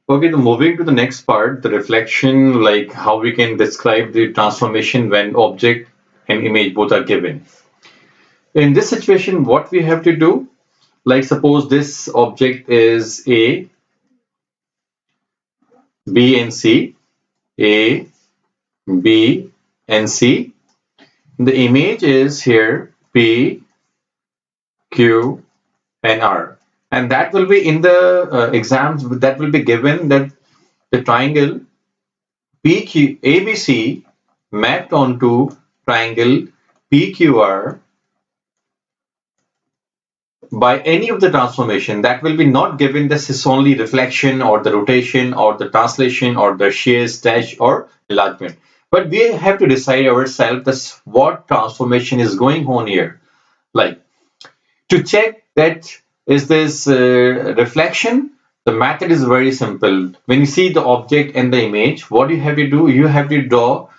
Okay, the moving to the next part, the reflection, like how we can describe the transformation when object and image both are given. In this situation, what we have to do, like suppose this object is A, B and C, A, B and C. The image is here P, Q and R. And that will be in the exams that will be given that the triangle PQ ABC mapped onto triangle PQR by any of the transformation that will be not given this is only reflection or the rotation or the translation or the shear stretch or enlargement, but we have to decide ourselves this what transformation is going on here. Like to check that is this reflection, the method is very simple. When you see the object and the image, what you have to do, you have to draw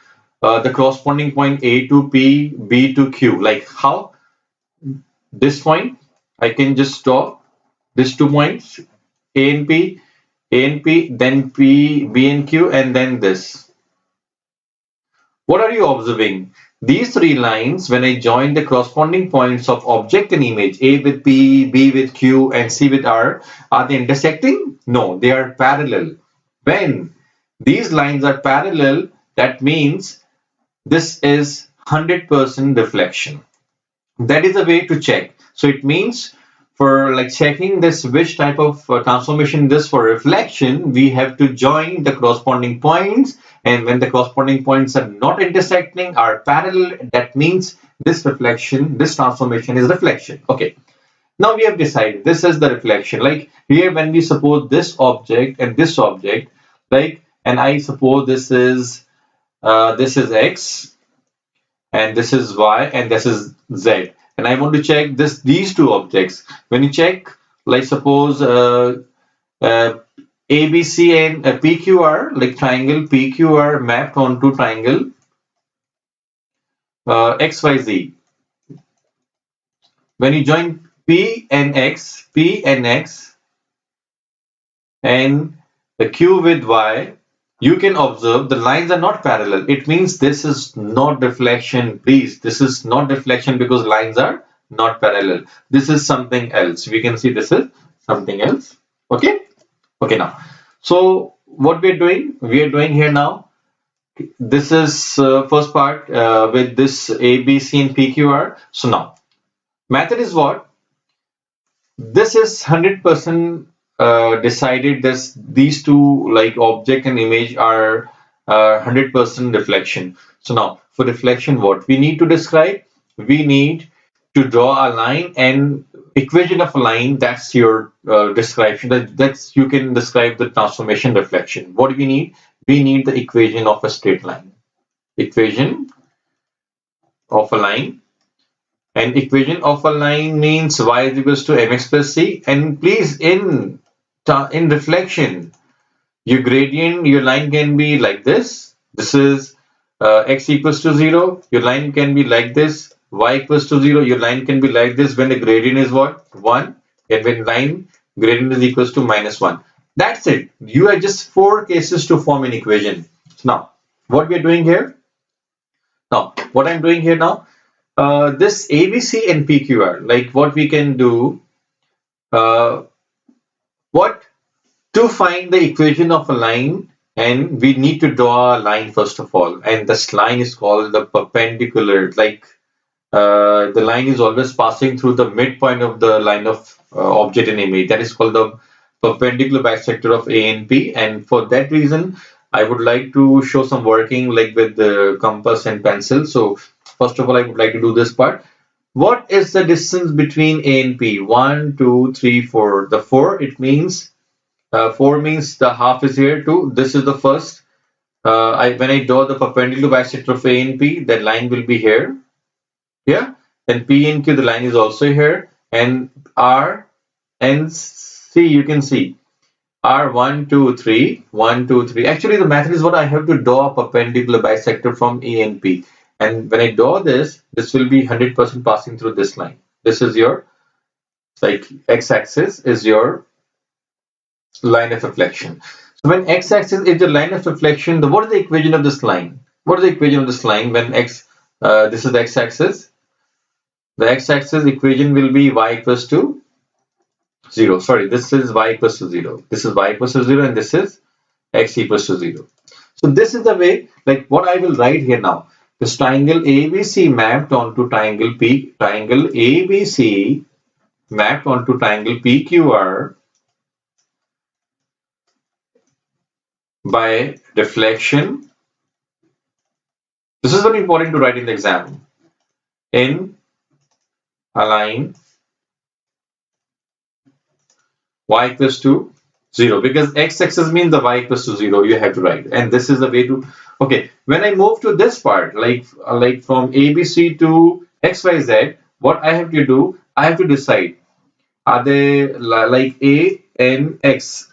the corresponding point A to P, B to Q. Like how this point, I can just draw these 2 points, A and P, A and P, then P, B and Q, and then this. What are you observing? These three lines, when I join the corresponding points of object and image, A with P, B with Q, and C with R, are they intersecting? No, they are parallel. When these lines are parallel, that means this is 100% reflection. That is a way to check. So it means for like checking this which type of transformation this for reflection, we have to join the corresponding points, and when the corresponding points are not intersecting, are parallel, that means this reflection, this transformation is reflection. Okay, now we have decided this is the reflection. Like here when we suppose this object and this object, like, and I suppose this is X and this is Y and this is Z, and I want to check these two objects. When you check, like suppose uh, ABC and PQR, like triangle PQR mapped onto triangle XYZ. When you join P and X and the Q with Y, you can observe the lines are not parallel. It means this is not reflection. Please, this is not reflection because lines are not parallel. This is something else. We can see this is something else. Okay. Okay. Now, so what we are doing here now. This is first part with this A, B, C, and PQR. So now, method is what? This is 100% decided that these two like object and image are 100% reflection. So now for reflection, what we need to describe, we need to draw a line and equation of a line. That's your description. That's you can describe the transformation reflection. What do we need? We need the equation of a straight line. Equation of a line. And equation of a line means y is equals to mx plus c. And please, in reflection, your gradient, your line can be like this. This is x equals to 0. Your line can be like this. Y equals to 0. Your line can be like this when the gradient is what? 1. And when line gradient is equals to -1. That's it. You have just 4 cases to form an equation. Now, what we are doing here? Now, what I'm doing here now? This ABC and PQR, like what we can do, what to find the equation of a line, and we need to draw a line first of all, and this line is called the perpendicular. Like the line is always passing through the midpoint of the line of object and image. That is called the perpendicular bisector of A and P, and for that reason, I would like to show some working like with the compass and pencil. So first of all, I would like to do this part. What is the distance between A and P? 1, 2, 3, 4. The 4, it means 4 means the half is here too. This is the first. When I draw the perpendicular bisector of A and P, that line will be here. Yeah. Then P and Q, the line is also here. And R and C, you can see. R 1, 2, 3, 1, 2, 3. Actually, the method is what I have to draw a perpendicular bisector from A and P. And when I draw this, this will be 100% passing through this line. This is your, like, x-axis is your line of reflection. So when x-axis is the line of reflection, what is the equation of this line? What is the equation of this line when this is the x-axis? The x-axis equation will be y equals to 0. Sorry, this is y equals to 0. This is y equals to 0 and this is x equals to 0. So this is the way, like what I will write here now. This triangle ABC mapped onto triangle ABC mapped onto triangle PQR by reflection. This is very important to write in the exam. In a line y equals to 0, because x-axis means the y equals to 0, you have to write, and this is the way to. Okay, when I move to this part, like from ABC to XYZ, what I have to do, I have to decide, are they like A and X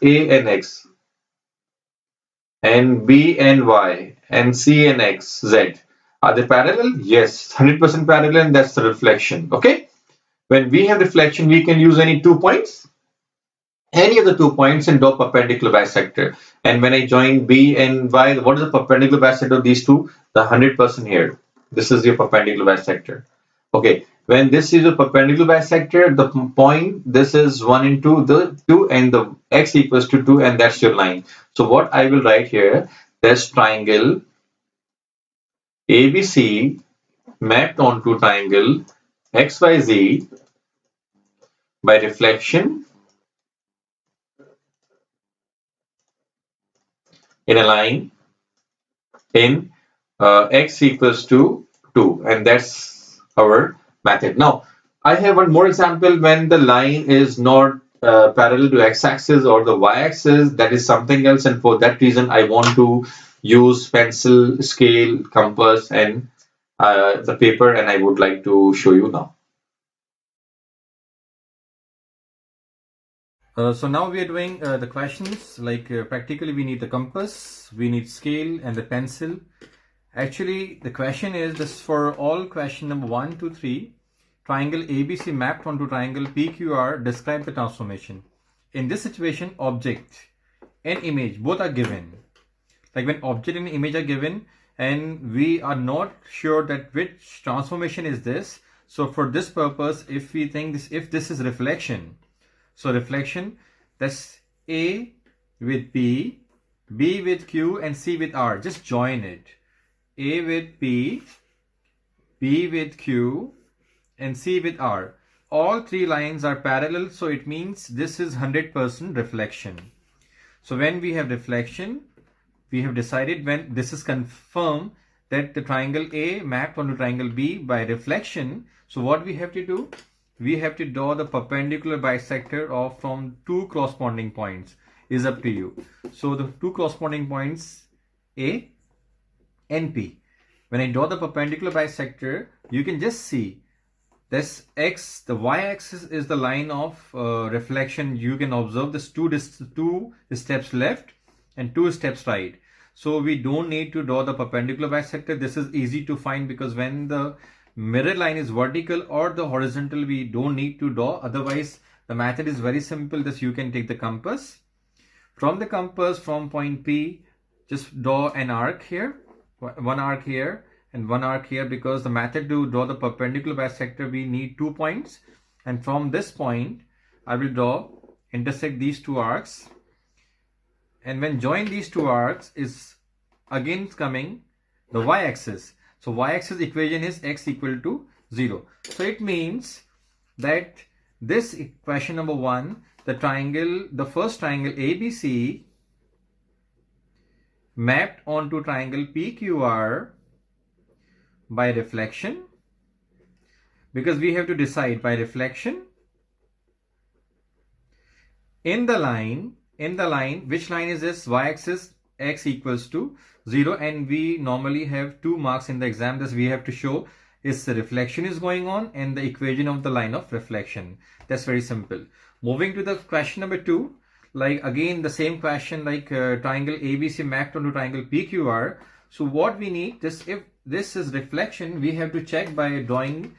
and B and Y and C and X, Z, are they parallel? Yes, 100% parallel, and that's the reflection. Okay, when we have reflection, we can use any 2 points, any of the 2 points, and draw perpendicular bisector. And when I join B and Y, what is the perpendicular bisector of these two? The 100% here. This is your perpendicular bisector. Okay, when this is a perpendicular bisector, the point, this is 1 and 2, the 2, and the x equals to 2, and that's your line. So what I will write here, this triangle ABC mapped onto triangle XYZ by reflection in a line in x equals to 2, and that's our method. Now I have one more example when the line is not parallel to x-axis or the y-axis, that is something else, and for that reason I want to use pencil, scale, compass, and the paper, and I would like to show you now. So now we are doing the questions, like practically we need the compass, we need scale, and the pencil. Actually, the question is this for all question number 1, 2, 3. Triangle ABC mapped onto triangle PQR, describe the transformation. In this situation, object and image both are given. Like when object and image are given and we are not sure that which transformation is this. So for this purpose, if we think this, if this is reflection, so reflection, that's A with P, B with Q, and C with R. Just join it. A with P, B with Q, and C with R. All three lines are parallel, so it means this is 100% reflection. So when we have reflection, we have decided, when this is confirmed that the triangle A mapped onto triangle B by reflection. So what we have to do? We have to draw the perpendicular bisector of from two corresponding points. Is up to you. So the two corresponding points A and P. When I draw the perpendicular bisector, you can just see this X, the y-axis is the line of reflection. You can observe this two steps left and 2 steps right. So we don't need to draw the perpendicular bisector. This is easy to find because when the mirror line is vertical or the horizontal, we don't need to draw. Otherwise, the method is very simple. This you can take the compass. From the compass, from point P, just draw an arc here, one arc here and one arc here, because the method to draw the perpendicular bisector, we need 2 points. And from this point, I will intersect these 2 arcs. And when join these 2 arcs is again coming the y-axis. So y-axis equation is x equal to 0. So it means that this equation number 1, the first triangle ABC mapped onto triangle PQR by reflection, because we have to decide by reflection in the line, which line is this? Y-axis, x equals to 0, and we normally have 2 marks in the exam. This we have to show is the reflection is going on and the equation of the line of reflection. That's very simple. Moving to the question number 2, like again the same question, like triangle ABC mapped onto triangle PQR. So what we need, this, if this is reflection, we have to check by drawing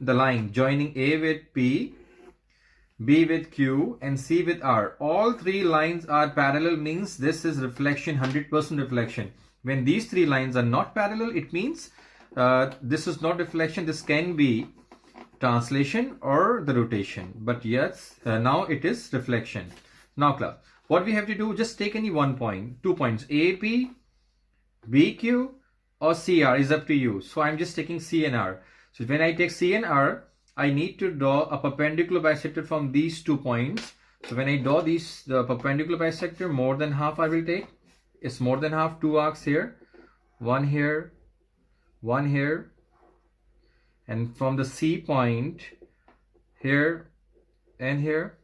the line joining A with P, B with Q, and C with R. All three lines are parallel, means this is reflection, 100% reflection. When these three lines are not parallel, it means this is not reflection. This can be translation or the rotation. But yes, now it is reflection. Now class, what we have to do, just take any one point, 2 points, AP, BQ or CR is up to you. So I'm just taking C and R. So when I take C and R, I need to draw a perpendicular bisector from these 2 points. So when I draw the perpendicular bisector, more than half I will take. It's more than half, 2 arcs here, one here, and from the C point here and here.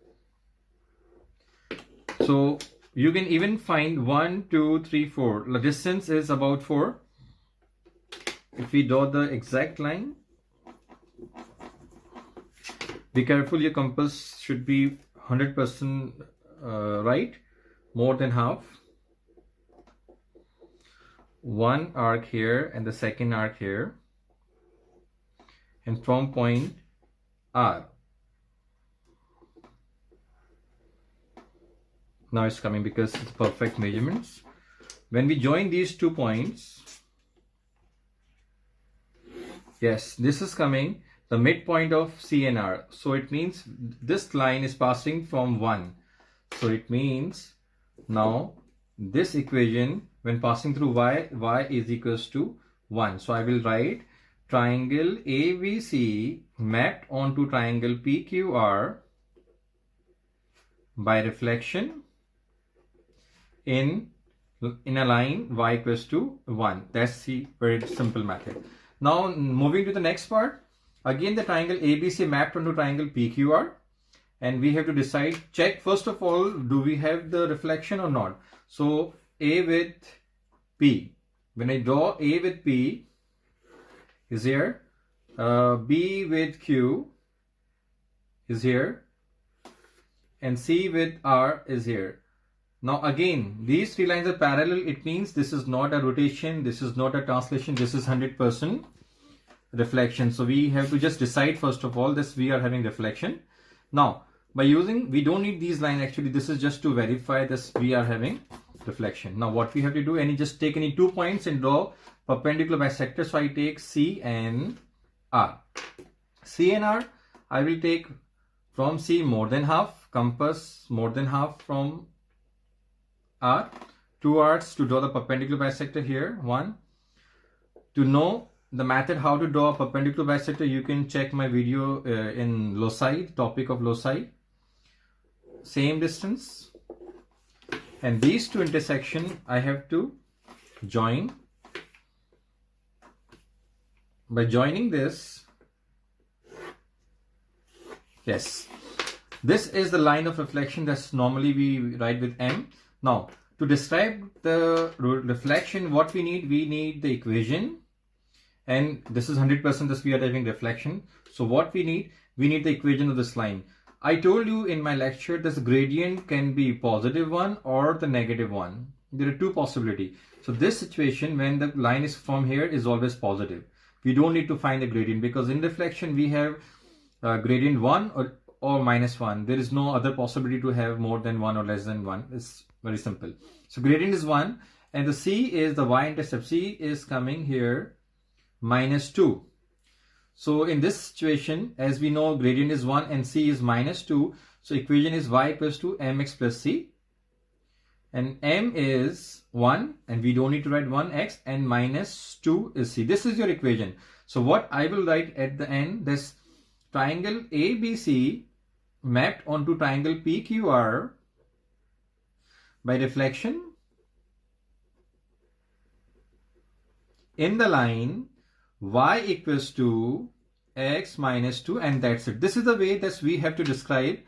So you can even find 1, 2, 3, 4. The distance is about 4. If we draw the exact line, be careful, your compass should be 100% right, more than half. One arc here and the second arc here, and from point R. Now it's coming because it's perfect measurements. When we join these 2 points, yes, this is coming the midpoint of C and R. So it means this line is passing from 1. So it means now this equation, when passing through y is equals to 1. So I will write triangle ABC mapped onto triangle PQR by reflection in a line y equals to 1. That's the very simple method. Now moving to the next part. Again, the triangle ABC mapped onto triangle PQR, and we have to decide, check first of all, do we have the reflection or not? So A with P, when I draw A with P is here, B with Q is here, and C with R is here. Now again, these three lines are parallel. It means this is not a rotation, this is not a translation, this is 100% reflection. So we have to just decide first of all this we are having reflection. Now by using, we don't need these lines actually, this is just to verify this we are having reflection. Now what we have to do, just take any 2 points and draw perpendicular bisector. So I take C and R. C and R, I will take from C more than half, compass more than half from R, 2 arcs to draw the perpendicular bisector here, 1. To know the method how to draw a perpendicular bisector, you can check my video in loci, topic of loci. Same distance, and these two intersection I have to join. By joining this, yes, this is the line of reflection that's normally we write with M. Now to describe the reflection, what we need the equation. And this is 100% this we are having reflection. So what we need the equation of this line. I told you in my lecture this gradient can be positive one or the negative one. There are 2 possibilities. So this situation, when the line is from here, is always positive. We don't need to find the gradient because in reflection we have gradient 1 or minus 1. There is no other possibility to have more than 1 or less than 1. It's very simple. So gradient is 1 and the C is the y-intercept. C is coming here minus 2. So in this situation, as we know, gradient is 1 and C is minus 2. So equation is y equals to mx plus c. And m is 1 and we don't need to write 1x, and minus 2 is c. This is your equation. So what I will write at the end, this triangle ABC mapped onto triangle PQR by reflection in the line y equals to x minus 2, and that's it. This is the way that we have to describe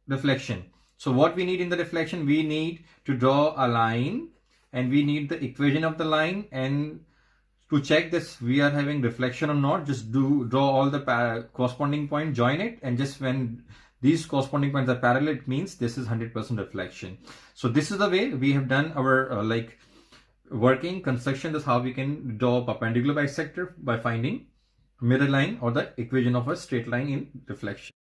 reflection. So what we need in the reflection, we need to draw a line and we need the equation of the line, and to check this we are having reflection or not, just draw all the corresponding point, join it, and just when these corresponding points are parallel, it means this is 100% reflection. So this is the way we have done our working construction. That's how we can draw perpendicular bisector, by finding mirror line or the equation of a straight line in reflection.